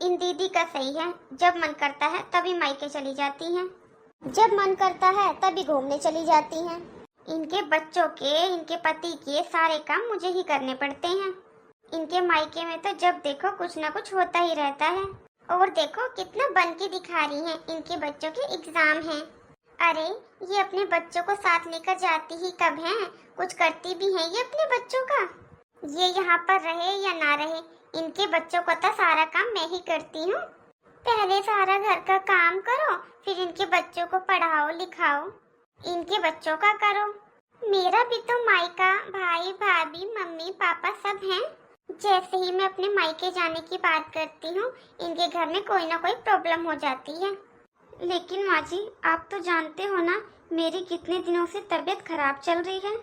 इन दीदी का सही है, जब मन करता है तभी मायके चली जाती हैं, जब मन करता है तभी घूमने चली जाती हैं। इनके बच्चों के, इनके पति के सारे काम मुझे ही करने पड़ते हैं। इनके मायके में तो जब देखो कुछ ना कुछ होता ही रहता है। और देखो कितना बन के दिखा रही हैं, इनके बच्चों के एग्जाम हैं। अरे ये अपने बच्चों को साथ लेकर जाती ही कब हैं, कुछ करती भी हैं ये अपने बच्चों का। ये यहाँ पर रहे या ना रहे, इनके बच्चों का तो सारा काम मैं ही करती हूँ। पहले सारा घर का काम करो, फिर इनके बच्चों को पढ़ाओ लिखाओ, इनके बच्चों का करो। मेरा भी तो मायका, भाई भाभी मम्मी पापा सब हैं। जैसे ही मैं अपने मायके जाने की बात करती हूँ, इनके घर में कोई ना कोई प्रॉब्लम हो जाती है। लेकिन माँ जी, आप तो जानते हो ना मेरी कितने दिनों से तबीयत खराब चल रही है।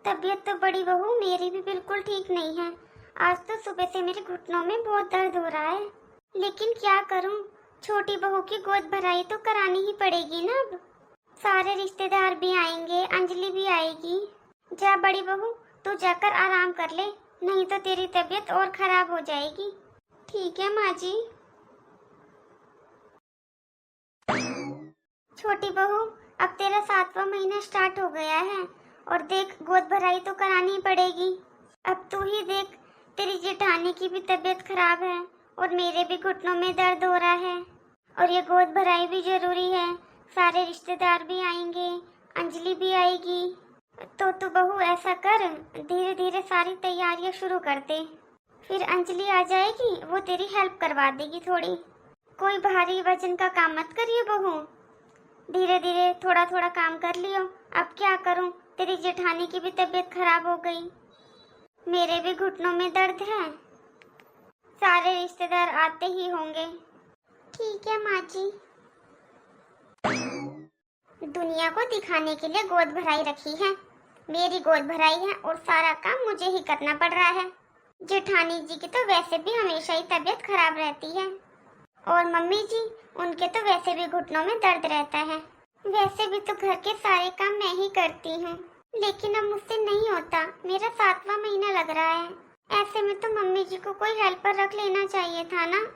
तबीयत तो बड़ी बहू मेरी भी बिल्कुल ठीक नहीं है। आज तो सुबह से मेरे घुटनों में बहुत दर्द हो रहा है। लेकिन क्या करूँ, छोटी बहू की गोद भराई तो करानी ही पड़ेगी ना। अब सारे रिश्तेदार भी आएंगे, अंजलि भी आएगी। जा बड़ी बहू, तू जाकर आराम कर ले, नहीं तो तेरी तबीयत और खराब हो जाएगी। ठीक है माँ जी। छोटी बहू, अब तेरा 7वां महीना स्टार्ट हो गया है और देख गोद भराई तो करानी पड़ेगी। अब तू ही देख, तेरी जेठानी की भी तबीयत खराब है और मेरे भी घुटनों में दर्द हो रहा है और ये गोद भराई भी जरूरी है। सारे रिश्तेदार भी आएंगे, अंजलि भी आएगी। तो तू बहू ऐसा कर, धीरे धीरे सारी तैयारियां शुरू कर दे, फिर अंजलि आ जाएगी, वो तेरी हेल्प करवा देगी थोड़ी। कोई भारी वजन का काम मत करिए बहू, धीरे धीरे थोड़ा थोड़ा काम कर लियो। अब क्या करूं, तेरी जेठानी की भी तबीयत खराब हो गई, मेरे भी घुटनों में दर्द है, सारे रिश्तेदार आते ही होंगे। ठीक है माँ जी। दुनिया को दिखाने के लिए गोद भराई रखी है, मेरी गोद भराई है और सारा काम मुझे ही करना पड़ रहा है। जेठानी जी की तो वैसे भी हमेशा ही तबीयत खराब रहती है और मम्मी जी, उनके तो वैसे भी घुटनों में दर्द रहता है। वैसे भी तो घर के सारे काम मैं ही करती हूँ, लेकिन अब मुझसे नहीं होता। मेरा 7वां महीना लग रहा है, ऐसे में तो मम्मी जी को कोई हेल्पर रख लेना चाहिए था ना।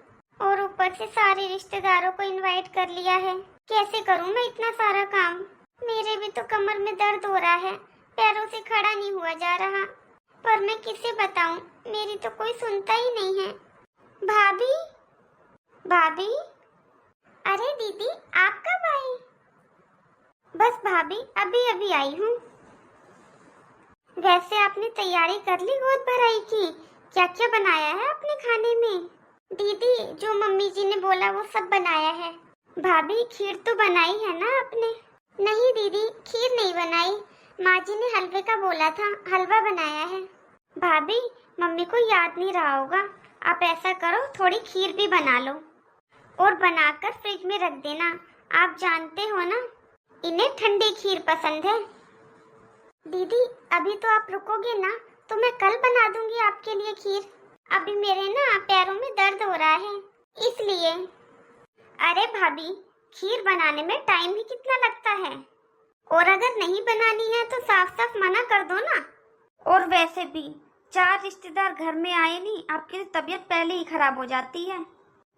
और ऊपर से सारे रिश्तेदारों को इनवाइट कर लिया है, कैसे करूँ मैं इतना सारा काम। मेरे भी तो कमर में दर्द हो रहा है, पैरों से खड़ा नहीं हुआ जा रहा, पर मैं किसे बताऊं, मेरी तो कोई सुनता ही नहीं है। भाभी, भाभी, अरे दीदी आप कब आई? बस भाभी अभी अभी आई हूँ। वैसे आपने तैयारी कर ली गोद भराई की? क्या क्या बनाया है अपने खाने में? दीदी जो मम्मी जी ने बोला वो सब बनाया है। भाभी खीर तो बनाई है ना आपने? नहीं दीदी, खीर नहीं बनाई, माँ जी ने हलवे का बोला था, हलवा बनाया है। भाभी मम्मी को याद नहीं रहा होगा, आप ऐसा करो थोड़ी खीर भी बना लो और बनाकर फ्रिज में रख देना। आप जानते हो ना इन्हें ठंडी खीर पसंद है। दीदी अभी तो आप रुकोगे ना, तो मैं कल बना दूंगी आपके लिए खीर। अभी मेरे ना पैरों में दर्द हो रहा है इसलिए। अरे भाभी खीर बनाने में टाइम ही कितना लगता है, और अगर नहीं बनानी है तो साफ साफ मना कर दो ना। और वैसे भी 4 रिश्तेदार घर में आए नहीं, आपकी तबीयत पहले ही खराब हो जाती है।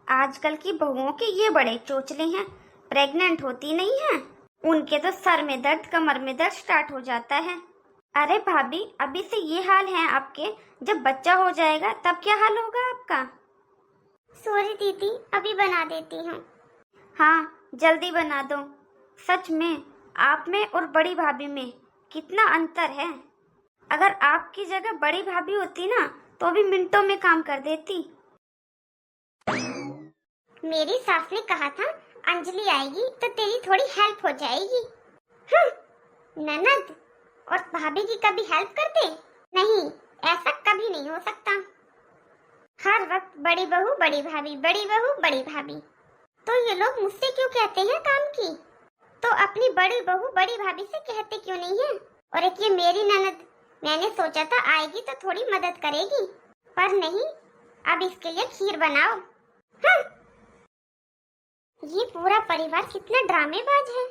आजकल की बहुओं के ये बड़े चोचले हैं, प्रेग्नेंट होती नहीं है, उनके तो सर में दर्द कमर में दर्द स्टार्ट हो जाता है। अरे भाभी अभी से ये हाल है आपके, जब बच्चा हो जाएगा तब क्या हाल होगा आपका। सॉरी दीदी, अभी बना देती हूँ। हाँ जल्दी बना दो। सच में आप में और बड़ी भाभी में कितना अंतर है। अगर आपकी जगह बड़ी भाभी होती ना तो भी मिनटों में काम कर देती। मेरी सास ने कहा था अंजलि आएगी तो तेरी थोड़ी हेल्प हो जाएगी। ननद और भाभी की कभी हेल्प कर दे? नहीं, ऐसा कभी नहीं हो सकता। हर वक्त बड़ी बहू बड़ी भाभी, बड़ी बहू बड़ी भाभी। तो ये लोग मुझसे क्यों कहते हैं काम की? तो अपनी बड़ी बहू बड़ी भाभी से कहते क्यों नहीं है? और एक ये मेरी ननद, मैंने सोचा था आएगी तो थोड़ी मदद करेगी, पर नहीं। अब इसके लिए खीर बनाओ। ये पूरा परिवार कितना ड्रामेबाज है।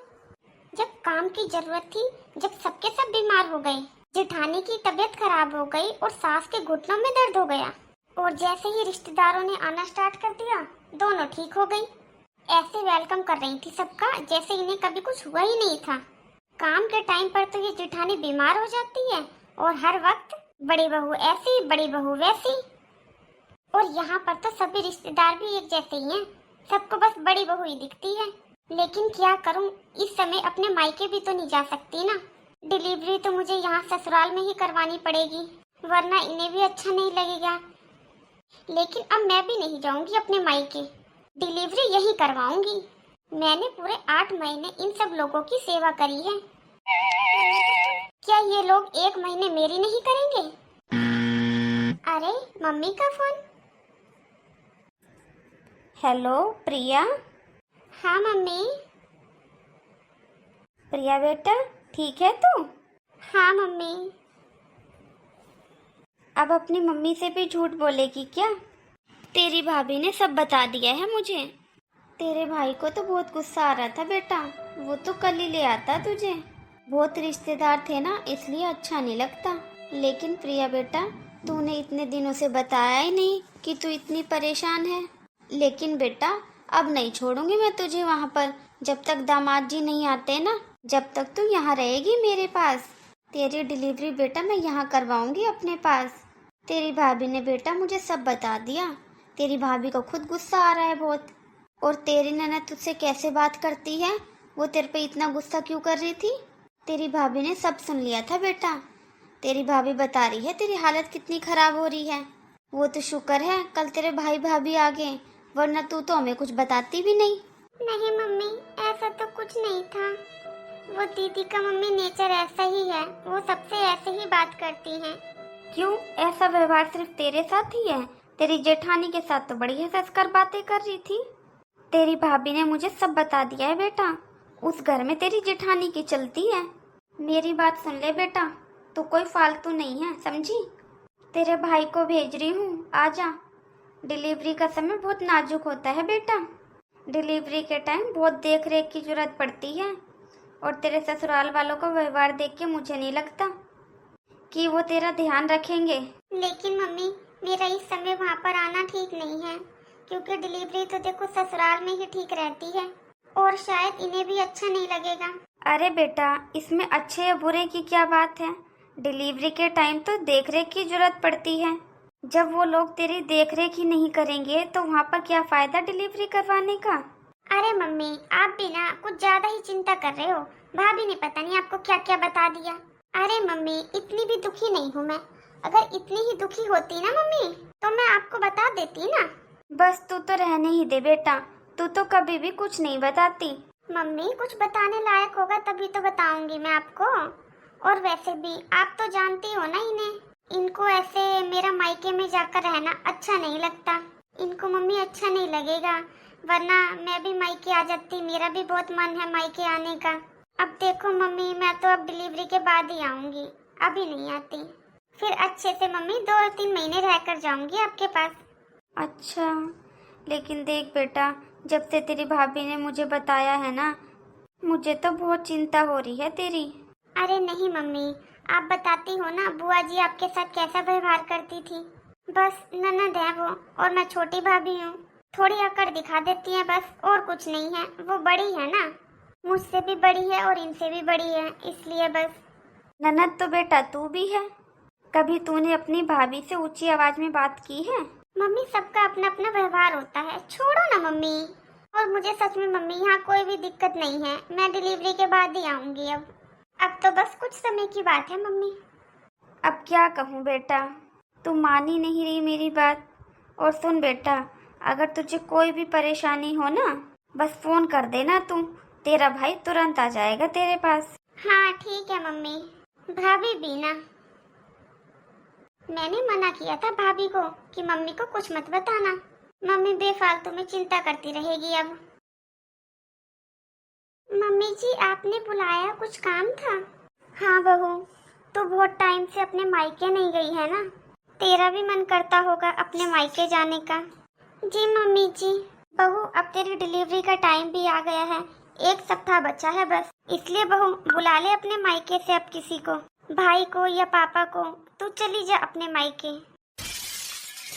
जब काम की जरूरत थी, जब सबके सब बीमार हो गए, जेठानी की तबीयत खराब हो गई और सास के घुटनों में दर्द हो गया, और जैसे ही रिश्तेदारों ने आना स्टार्ट कर दिया दोनों ठीक हो गई। ऐसे वेलकम कर रही थी सबका जैसे इन्हें कभी कुछ हुआ ही नहीं था। काम के टाइम पर तो ये जेठानी बीमार हो जाती है और हर वक्त बड़ी बहू ऐसी बड़ी बहू वैसी। और यहाँ पर तो सभी रिश्तेदार भी एक जैसे ही हैं, सबको बस बड़ी बहू ही दिखती है। लेकिन क्या करूँ, इस समय अपने मायके भी तो नहीं जा सकती ना। डिलीवरी तो मुझे यहाँ ससुराल में ही करवानी पड़ेगी, वरना इन्हें भी अच्छा नहीं लगेगा। लेकिन अब मैं भी नहीं जाऊंगी अपने मायके, डिलीवरी यही करवाऊंगी। मैंने पूरे 8 महीने इन सब लोगों की सेवा करी है, क्या ये लोग 1 महीने मेरी नहीं करेंगे? अरे मम्मी का फोन। हेलो प्रिया। हाँ मम्मी। प्रिया बेटा ठीक है तू? हाँ मम्मी। अब अपनी मम्मी से भी झूठ बोलेगी क्या? तेरी भाभी ने सब बता दिया है मुझे। तेरे भाई को तो बहुत गुस्सा आ रहा था बेटा, वो तो कल ही ले आता तुझे। बहुत रिश्तेदार थे ना, इसलिए अच्छा नहीं लगता। लेकिन प्रिया बेटा, तूने इतने दिनों से बताया ही नहीं कि तू इतनी परेशान है। लेकिन बेटा अब नहीं छोड़ूंगी मैं तुझे वहाँ पर, जब तक दामाद जी नहीं आते ना, जब तक तू यहाँ रहेगी मेरे पास। तेरी डिलीवरी बेटा मैं यहाँ करवाऊंगी अपने पास। तेरी भाभी ने बेटा मुझे सब बता दिया। तेरी भाभी को खुद गुस्सा आ रहा है बहुत। और तेरी ननद तुझसे कैसे बात करती है, वो तेरे पे इतना गुस्सा क्यों कर रही थी? तेरी भाभी ने सब सुन लिया था बेटा। तेरी भाभी बता रही है तेरी हालत कितनी खराब हो रही है। वो तो शुक्र है कल तेरे भाई भाभी आ गए, वरना तू तो हमें कुछ बताती भी नहीं। नहीं मम्मी, ऐसा तो कुछ नहीं था। वो दीदी का मम्मी नेचर ऐसा ही है, वो सबसे ऐसे ही बात करती हैं। क्यों, ऐसा व्यवहार सिर्फ तेरे साथ ही है? तेरी जेठानी के साथ तो बड़ी हंसकर बातें कर रही थी। तेरी भाभी ने मुझे सब बता दिया है बेटा, उस घर में तेरी जेठानी की चलती है। मेरी बात सुन ले बेटा, तू कोई फालतू नहीं है, समझी? तेरे भाई को भेज रही हूँ, आजा। डिलीवरी का समय बहुत नाजुक होता है बेटा। डिलीवरी के टाइम बहुत देख रेख की जरूरत पड़ती है। और तेरे ससुराल वालों का व्यवहार देख के मुझे नहीं लगता कि वो तेरा ध्यान रखेंगे। लेकिन मम्मी, मेरा इस समय वहाँ पर आना ठीक नहीं है, क्योंकि डिलीवरी तो देखो ससुराल में ही ठीक रहती है और शायद इन्हें भी अच्छा नहीं लगेगा। अरे बेटा, इसमें अच्छे या बुरे की क्या बात है? डिलीवरी के टाइम तो देख रेख की जरूरत पड़ती है। जब वो लोग तेरी देख रेख ही नहीं करेंगे तो वहाँ पर क्या फायदा डिलीवरी करवाने का? अरे मम्मी, आप भी ना कुछ ज्यादा ही चिंता कर रहे हो। भाभी ने पता नहीं आपको क्या क्या बता दिया। अरे मम्मी, इतनी भी दुखी नहीं हूँ मैं। अगर इतनी ही दुखी होती ना मम्मी, तो मैं आपको बता देती ना। बस तू तो रहने ही दे बेटा, तू तो कभी भी कुछ नहीं बताती। मम्मी, कुछ बताने लायक होगा तभी तो बताऊंगी मैं आपको। और वैसे भी आप तो जानती हो ना इन्हें, इनको ऐसे मेरा मायके में जाकर रहना अच्छा नहीं लगता। इनको मम्मी अच्छा नहीं लगेगा, वरना मैं भी मायके आ जाती। मेरा भी बहुत मन है मायके आने का। अब देखो मम्मी, मैं तो अब डिलीवरी के बाद ही आऊंगी, अभी नहीं आती। फिर अच्छे से मम्मी 2-3 महीने रहकर जाऊंगी आपके पास। अच्छा, लेकिन देख बेटा, जब से तेरी भाभी ने मुझे बताया है ना, मुझे तो बहुत चिंता हो रही है तेरी। अरे नहीं मम्मी, आप बताती हो ना बुआ जी आपके साथ कैसा व्यवहार करती थी। बस ननद है वो, और मैं छोटी भाभी हूँ, थोड़ी अकड़ दिखा देती है बस, और कुछ नहीं है। वो बड़ी है ना, मुझसे भी बड़ी है और इनसे भी बड़ी है, इसलिए बस। ननद तो बेटा तू भी है। कभी तूने अपनी भाभी से ऊंची आवाज में बात की है? मम्मी, सबका अपना अपना व्यवहार होता है, छोड़ो ना मम्मी। और मुझे सच में मम्मी यहाँ कोई भी दिक्कत नहीं है, मैं डिलीवरी के बाद ही आऊंगी। अब तो बस कुछ समय की बात है मम्मी। अब क्या कहूँ बेटा, तू मान ही नहीं रही मेरी बात। और सुन बेटा, अगर तुझे कोई भी परेशानी हो ना, बस फोन कर देना तू, तेरा भाई तुरंत आ जाएगा तेरे पास। हाँ ठीक है मम्मी। भाभी भी ना, मैंने मना किया था भाभी को कि मम्मी को कुछ मत बताना। मम्मी बेफालतू में चिंता करती रहेगी अब। मम्मी जी, आपने बुलाया, कुछ काम था? हाँ बहू, तो बहुत टाइम से अपने मायके नहीं गई है ना, तेरा भी मन करता होगा अपने मायके जाने का। जी मम्मी जी। बहू, अब तेरी डिलीवरी का टाइम भी आ गया है, 1 सप्ताह बचा है बस, इसलिए बहू बुला ले अपने मायके से अब किसी को, भाई को या पापा को। तू चली जा अपने मायके।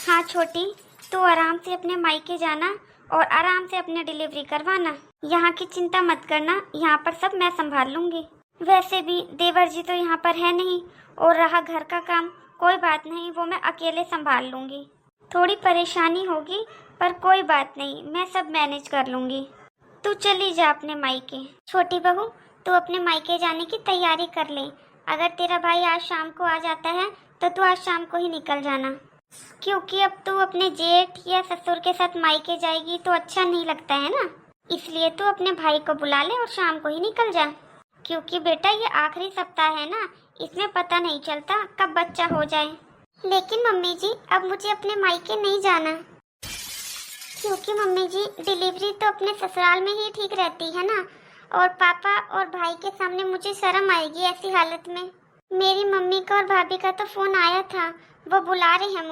हाँ छोटी, तू आराम से अपने मायके जाना और आराम से अपनी डिलीवरी करवाना। यहाँ की चिंता मत करना, यहाँ पर सब मैं संभाल लूँगी। वैसे भी देवर जी तो यहाँ पर है नहीं, और रहा घर का काम, कोई बात नहीं, वो मैं अकेले संभाल लूँगी। थोड़ी परेशानी होगी पर कोई बात नहीं, मैं सब मैनेज कर लूँगी। तू चली जा अपने मायके। छोटी बहू, तू अपने मायके जाने की तैयारी कर ले। अगर तेरा भाई आज शाम को आ जाता है तो तू आज शाम को ही निकल जाना, क्योंकि अब तू अपने जेठ या ससुर के साथ मायके जाएगी तो अच्छा नहीं लगता है ना। इसलिए तू अपने भाई को बुला ले और शाम को ही निकल जा, क्योंकि बेटा ये आखिरी सप्ताह है ना, इसमें पता नहीं चलता कब बच्चा हो जाए। लेकिन मम्मी जी, अब मुझे अपने मायके नहीं जाना, क्योंकि मम्मी जी डिलीवरी तो अपने ससुराल में ही ठीक रहती है ना, और पापा और भाई के सामने मुझे शर्म आएगी ऐसी हालत में। मेरी मम्मी का और भाभी का तो फोन आया था, वो बुला रहे हैं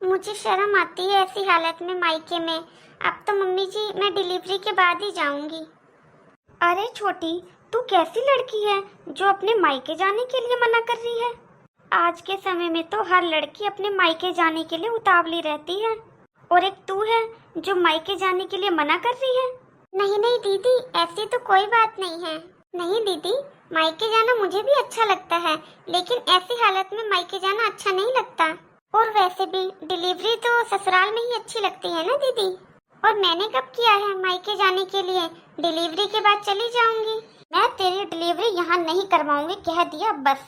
मुझे शर्म आती है ऐसी हालत में मायके में। अब तो मम्मी जी मैं डिलीवरी के बाद ही जाऊंगी। अरे छोटी, तू कैसी लड़की है जो अपने मायके जाने के लिए मना कर रही है? आज के समय में तो हर लड़की अपने मायके जाने के लिए उतावली रहती है, और एक तू है जो मायके जाने के लिए मना कर रही है। नहीं नहीं दीदी, ऐसी तो कोई बात नहीं है। नहीं दीदी, मायके जाना मुझे भी अच्छा लगता है, लेकिन ऐसी हालत में मायके जाना अच्छा नहीं लगता। और वैसे भी डिलीवरी तो ससुराल में ही अच्छी लगती है ना दीदी। और मैंने कब किया है मायके जाने के लिए? डिलीवरी के बाद चली जाऊंगी। मैं तेरी डिलीवरी यहाँ नहीं करवाऊंगी, कह दिया बस।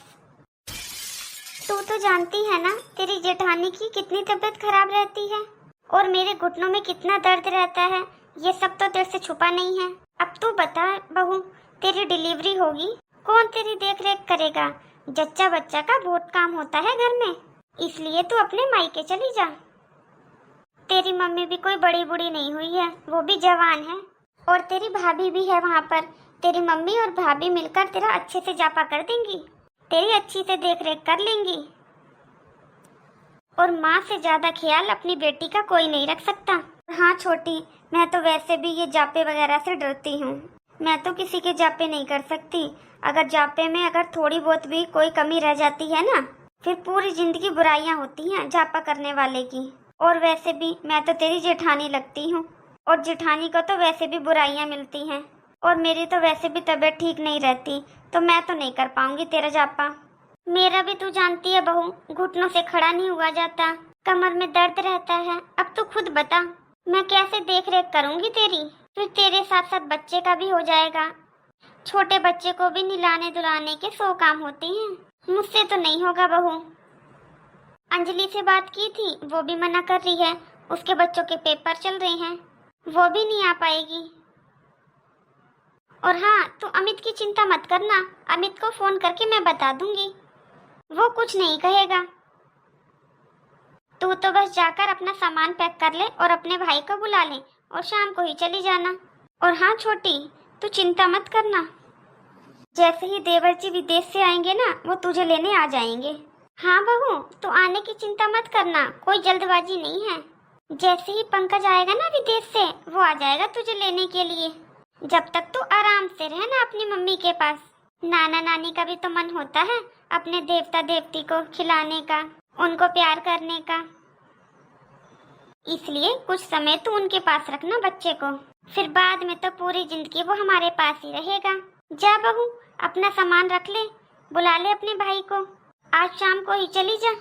तू तो जानती है ना तेरी जेठानी की कितनी तबीयत खराब रहती है, और मेरे घुटनों में कितना दर्द रहता है, ये सब तो तेरे से छुपा नहीं है। अब तू बता बहू, तेरी डिलीवरी होगी, कौन तेरी देख रेख करेगा? जच्चा बच्चा का बहुत काम होता है घर में, इसलिए तू अपने मायके चली जा। तेरी मम्मी भी कोई बड़ी बूढ़ी नहीं हुई है, वो भी जवान है, और तेरी भाभी भी है वहाँ पर। तेरी मम्मी और भाभी मिलकर तेरा अच्छे से जापा कर देंगी, तेरी अच्छी से देख रेख कर लेंगी। और माँ से ज्यादा ख्याल अपनी बेटी का कोई नहीं रख सकता। हाँ छोटी, मैं तो वैसे भी ये जापे वगैरह से डरती हूँ, मैं तो किसी के जापे नहीं कर सकती। अगर जापे में अगर थोड़ी बहुत भी कोई कमी रह जाती है ना, फिर पूरी जिंदगी बुराइयां होती हैं जापा करने वाले की। और वैसे भी मैं तो तेरी जेठानी लगती हूँ, और जेठानी को तो वैसे भी बुराइयां मिलती हैं, और मेरी तो वैसे भी तबीयत ठीक नहीं रहती, तो मैं तो नहीं कर पाऊंगी तेरा जापा। मेरा भी तू जानती है बहू, घुटनों से खड़ा नहीं हुआ जाता, कमर में दर्द रहता है। अब तू खुद बता, मैं कैसे देख रेख करूंगी तेरी? फिर तेरे साथ साथ बच्चे का भी हो जाएगा। छोटे बच्चे को भी निलाने दुलाने के 100 काम होते हैं, मुझसे तो नहीं होगा बहू। अंजलि से बात की थी, वो भी मना कर रही है, उसके बच्चों के पेपर चल रहे हैं, वो भी नहीं आ पाएगी। और हाँ, तू अमित की चिंता मत करना, अमित को फोन करके मैं बता दूंगी, वो कुछ नहीं कहेगा। तू तो बस जाकर अपना सामान पैक कर ले और अपने भाई को बुला ले, और शाम को ही चली जाना। और हाँ छोटी, तू चिंता मत करना, जैसे ही देवर जी विदेश से आएंगे ना, वो तुझे लेने आ जाएंगे। हाँ बहू, तू आने की चिंता मत करना, कोई जल्दबाजी नहीं है। जैसे ही पंकज आएगा ना विदेश से, वो आ जाएगा तुझे लेने के लिए। जब तक तू आराम से रहे ना अपनी मम्मी के पास। नाना नानी का भी तो मन होता है अपने देवता देवती को खिलाने का, उनको प्यार करने का, इसलिए कुछ समय तू उनके पास रखना बच्चे को, फिर बाद में तो पूरी जिंदगी वो हमारे पास ही रहेगा। जा बहू, अपना सामान रख ले, बुला ले अपने भाई को, आज शाम को ही चली जा।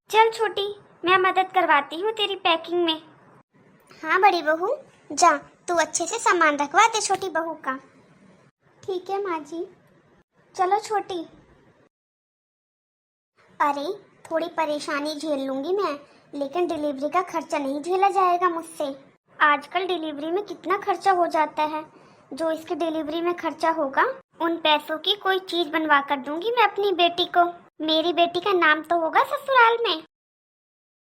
चल छोटी, मैं मदद करवाती हूँ तेरी पैकिंग में। हाँ बड़ी बहू, जा तू अच्छे से सामान रखवा दे छोटी बहू का। ठीक है माँ जी। चलो छोटी। अरे थोड़ी परेशानी झेल लूंगी मैं, लेकिन डिलीवरी का खर्चा नहीं झेला जाएगा मुझसे। आजकल डिलीवरी में कितना खर्चा हो जाता है, जो इसकी डिलीवरी में खर्चा होगा उन पैसों की कोई चीज बनवा कर दूंगी मैं अपनी बेटी को। मेरी बेटी का नाम तो होगा ससुराल में।